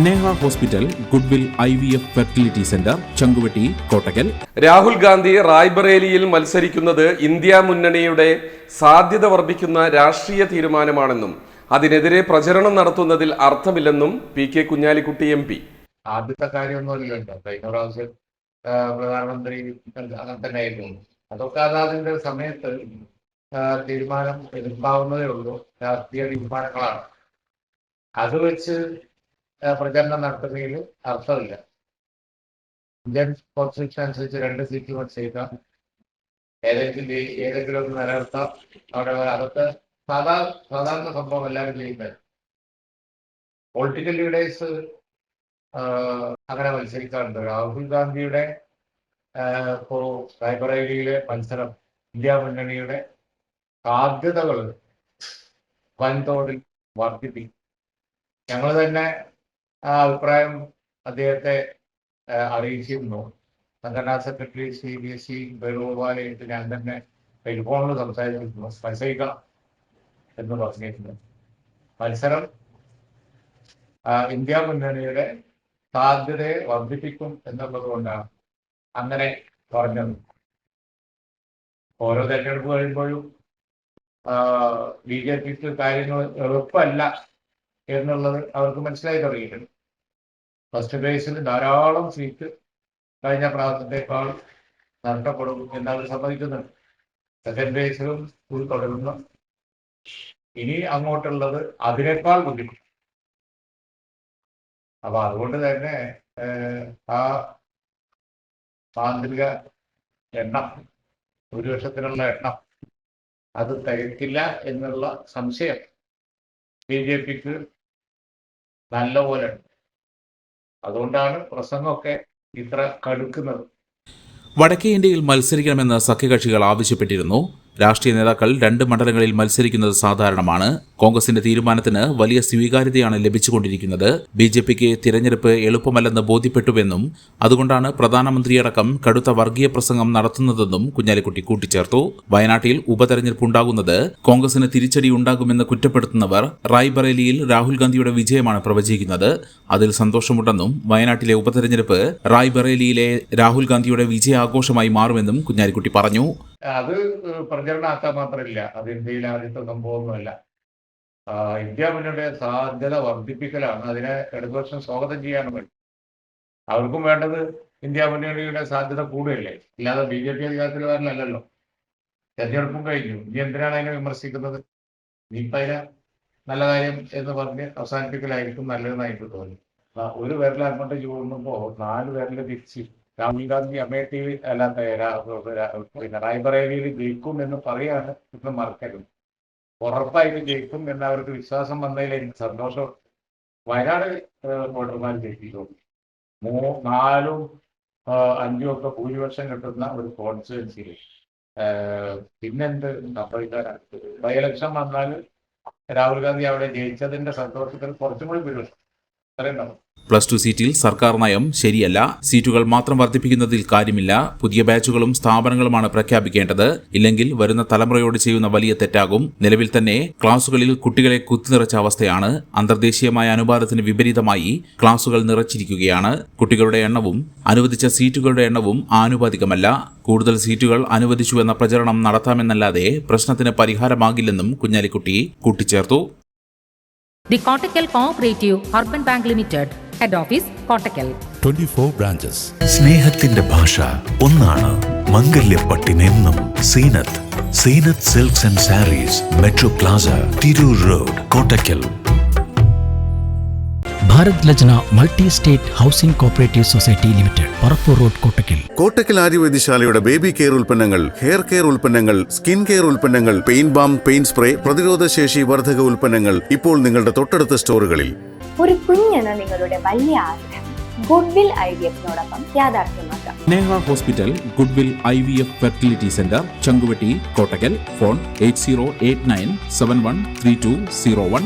Neha hospital, goodwill IVF fertility centre, Changuvetty, Kottakkal. Rahul Gandhi റായ്ബറേലിയിൽ മത്സരിക്കുന്നത് India മുന്നണിയുടെ സാധ്യത വർദ്ധിക്കുന്ന രാഷ്ട്രീയ തീരുമാനമാണെന്നും അതിനെതിരെ പ്രചരണം നടത്തുന്നതിൽ അർത്ഥമില്ലെന്നും PK കുഞ്ഞാലിക്കുട്ടി MP. ആദ്യത്തെ കാര്യമൊന്നുമില്ലല്ലോ. കഴിഞ്ഞ പ്രാവശ്യം പ്രധാനമന്ത്രി അങ്ങനെ തന്നെ ആയിരുന്നു. അതൊക്കെ അതിന്റെ സമയത്ത് തീരുമാനം എടുക്കാവുന്നതേ ഉള്ളൂ. രാഷ്ട്രീയ തീരുമാനങ്ങളാണ്. അത് വെച്ച് പ്രചരണം നടത്തുന്നതിൽ അർത്ഥമില്ല. ഇന്ത്യൻ കോൺസ്റ്റിറ്റ്യൂഷൻ അനുസരിച്ച് 2 സീറ്റ് മത്സരിക്കാം, ഏതെങ്കിലും ഒന്ന് നിലനിർത്താം. അവിടെ അതൊക്കെ സാധാരണ സംഭവം എല്ലാവരും ചെയ്യുന്നത്. പൊളിറ്റിക്കൽ ലീഡേഴ്സ് അങ്ങനെ മത്സരിക്കാറുണ്ട്. രാഹുൽ ഗാന്ധിയുടെ ഇപ്പോൾ റായ്ബറേലിയിലെ മത്സരം ഇന്ത്യ മുന്നണിയുടെ സാധ്യതകൾ വൻതോതിൽ വർദ്ധിപ്പിക്കും. ഞങ്ങൾ തന്നെ ആ അഭിപ്രായം അദ്ദേഹത്തെ അറിയിച്ചിരുന്നു. സംഘടനാ സെക്രട്ടറി CBC വേണുഗോപാലായിട്ട് ഞാൻ തന്നെ ടെലിഫോണിൽ സംസാരിച്ചിരുന്നു. മത്സരിക്കണം എന്ന് പറഞ്ഞിരുന്നു. മത്സരം ഇന്ത്യ മുന്നണിയുടെ സാധ്യതയെ വർദ്ധിപ്പിക്കും എന്നുള്ളത് കൊണ്ടാണ് അങ്ങനെ പറഞ്ഞത്. ഓരോ തെരഞ്ഞെടുപ്പ് കഴിയുമ്പോഴും BJPക്ക് കാര്യങ്ങൾ എളുപ്പമല്ല എന്നുള്ളത് അവർക്ക് മനസ്സിലായി തുടങ്ങിയിട്ടുണ്ട്. ഫസ്റ്റ് ഫേസിൽ ധാരാളം സീറ്റ് കഴിഞ്ഞ പ്രാവശ്യത്തേക്കാൾ നഷ്ടപ്പെടും എന്നവർ സമ്മതിക്കുന്നുണ്ട്. സെക്കൻഡ് ഫേസിലും തുടരുന്നു. ഇനി അങ്ങോട്ടുള്ളത് അതിനേക്കാൾ ബുദ്ധിമുട്ട്. അപ്പൊ അതുകൊണ്ട് തന്നെ ആ മാന്ത്രിക എണ്ണം, ഭൂരിപക്ഷത്തിനുള്ള എണ്ണം അത് തികക്കില്ല എന്നുള്ള സംശയം BJPക്ക് നല്ലപോലെ ഉണ്ട്. അതുകൊണ്ടാണ് പ്രസംഗമൊക്കെ ഇത്ര കടുക്കുന്നത്. വടക്കേ ഇന്ത്യയിൽ മത്സരിക്കണമെന്ന് സഖ്യകക്ഷികൾ ആവശ്യപ്പെട്ടിരുന്നു. രാഷ്ട്രീയ നേതാക്കൾ 2 മണ്ഡലങ്ങളിൽ മത്സരിക്കുന്നത് സാധാരണമാണ്. കോൺഗ്രസിന്റെ തീരുമാനത്തിന് വലിയ സ്വീകാര്യതയാണ് ലഭിച്ചുകൊണ്ടിരിക്കുന്നത്. BJPക്ക് തിരഞ്ഞെടുപ്പ് എളുപ്പമല്ലെന്ന് ബോധ്യപ്പെട്ടുവെന്നും അതുകൊണ്ടാണ് പ്രധാനമന്ത്രിയടക്കം കടുത്ത വർഗീയ പ്രസംഗം നടത്തുന്നതെന്നും കുഞ്ഞാലിക്കുട്ടി കൂട്ടിച്ചേർത്തു. വയനാട്ടിൽ ഉപതെരഞ്ഞെടുപ്പ് ഉണ്ടാകുന്നത് കോൺഗ്രസിന് തിരിച്ചടി ഉണ്ടാകുമെന്ന് കുറ്റപ്പെടുത്തുന്നവർ റായ്ബറേലിയിൽ രാഹുൽ ഗാന്ധിയുടെ വിജയമാണ് പ്രവചിക്കുന്നത്. അതിൽ സന്തോഷമുണ്ടെന്നും വയനാട്ടിലെ ഉപതെരഞ്ഞെടുപ്പ് റായ്ബറേലിയിലെ രാഹുൽ ഗാന്ധിയുടെ വിജയാഘോഷമായി മാറുമെന്നും കുഞ്ഞാലിക്കുട്ടി പറഞ്ഞു. അത് പ്രചരണമാക്കാൻ മാത്രമില്ല, അത് ഇന്ത്യയിലെ ആദ്യത്തെ സംഭവമൊന്നുമല്ല. ഇന്ത്യ മുന്നണിയുടെ സാധ്യത വർദ്ധിപ്പിക്കലാണ്. അതിനെ ഇടതുപക്ഷം സ്വാഗതം ചെയ്യാനും വേണ്ടി. അവർക്കും വേണ്ടത് ഇന്ത്യ മുന്നണിയുടെ സാധ്യത കൂടുകയല്ലേ, അല്ലാതെ BJP അധികാരത്തിൽ വരാനല്ലല്ലോ. തെരഞ്ഞെടുപ്പും കഴിഞ്ഞു, ഇനി എന്തിനാണ് അതിനെ വിമർശിക്കുന്നത്? ഇനിയിപ്പോൾ അതിനെ നല്ല കാര്യം എന്ന് പറഞ്ഞ് അവസാനിപ്പിക്കലായിരിക്കും നല്ലതെന്ന് എനിക്ക് തോന്നി. ഒരു വിരൽ അങ്ങോട്ട് ചൂടുമ്പോൾ 4 വിരൽ തിരിച്ച് രാഹുൽ ഗാന്ധി അമേഠി റായ്ബറേലിയിൽ ജയിക്കും എന്ന് പറയാണ് ഇന്ന് മറക്കരുത്. ഉറപ്പായിട്ട് ജയിക്കും എന്ന് അവർക്ക് വിശ്വാസം വന്നതിൽ എനിക്ക് സന്തോഷം. വയനാട് വോട്ടർമാർ ജയിപ്പിച്ചു. 4ഉം 5ഉം ഒക്കെ ഭൂരിപക്ഷം കിട്ടുന്ന ഒരു കോൺസ്റ്റിറ്റ്യുവൻസിയിൽ പിന്നെന്ത് സംഭവിക്കാനാണ്? ബൈ ഇലക്ഷൻ വന്നാൽ രാഹുൽ ഗാന്ധി അവിടെ ജയിച്ചതിന്റെ സന്തോഷത്തിൽ കുറച്ചും കൂടി ഭൂരിപക്ഷം അത്രയുണ്ടാവും. +2 സീറ്റിൽ സർക്കാർ നയം ശരിയല്ല. സീറ്റുകൾ മാത്രം വർദ്ധിപ്പിക്കുന്നതിൽ കാര്യമില്ല. പുതിയ ബാച്ചുകളും സ്ഥാപനങ്ങളുമാണ് പ്രഖ്യാപിക്കേണ്ടത്. ഇല്ലെങ്കിൽ വരുന്ന തലമുറയോട് ചെയ്യുന്ന വലിയ തെറ്റാകും. നിലവിൽ തന്നെ ക്ലാസുകളിൽ കുട്ടികളെ കുത്തിനിറച്ച അവസ്ഥയാണ്. അന്തർദേശീയമായ അനുപാതത്തിന് വിപരീതമായി ക്ലാസുകൾ നിറച്ചിരിക്കുകയാണ്. കുട്ടികളുടെ എണ്ണവും അനുവദിച്ച സീറ്റുകളുടെ എണ്ണവും ആനുപാതികമല്ല. കൂടുതൽ സീറ്റുകൾ അനുവദിച്ചുവെന്ന പ്രചരണം നടത്താമെന്നല്ലാതെ പ്രശ്നത്തിന് പരിഹാരമാകില്ലെന്നും കുഞ്ഞാലിക്കുട്ടി കൂട്ടിച്ചേർത്തു. The Kottakkal Cooperative Urban Bank Limited, Head Office, Kottakkal. 24 branches. സ്നേഹത്തിന്റെ ഭാഷ ഒന്നാണ്. മംഗല്യപ്പട്ടിനെന്നും Zeenath silks and sarees, metro plaza, Tirur road, Kottakkal. Bharat Lajna multi state housing cooperative society limited, Parappur road, Kottakkal. Kottakkal ആര്യവൈദ്യശാലയുടെ ബേബി കെയർ ഉൽപ്പന്നങ്ങൾ, ഹെയർ കെയർ ഉൽപ്പന്നങ്ങൾ, സ്കിൻ കെയർ ഉൽപ്പന്നങ്ങൾ, പെയിന്റ് ബാം, പെയിന്റ് സ്പ്രേ, പ്രതിരോധശേഷി വർദ്ധക ഉൽപ്പന്നങ്ങൾ ഇപ്പോൾ നിങ്ങളുടെ തൊട്ടടുത്ത സ്റ്റോറുകളിൽ. ഒരു കുഞ്ഞെന്ന നിങ്ങളുടെ വലിയ ആഗ്രഹം ഗുഡ്വിൽ IVFനോടൊപ്പം യാഥാർത്ഥ്യമാക്കാം. Neha hospital, goodwill IVF fertility centre, Changuvetty, Kottakkal. Phone 8089713201.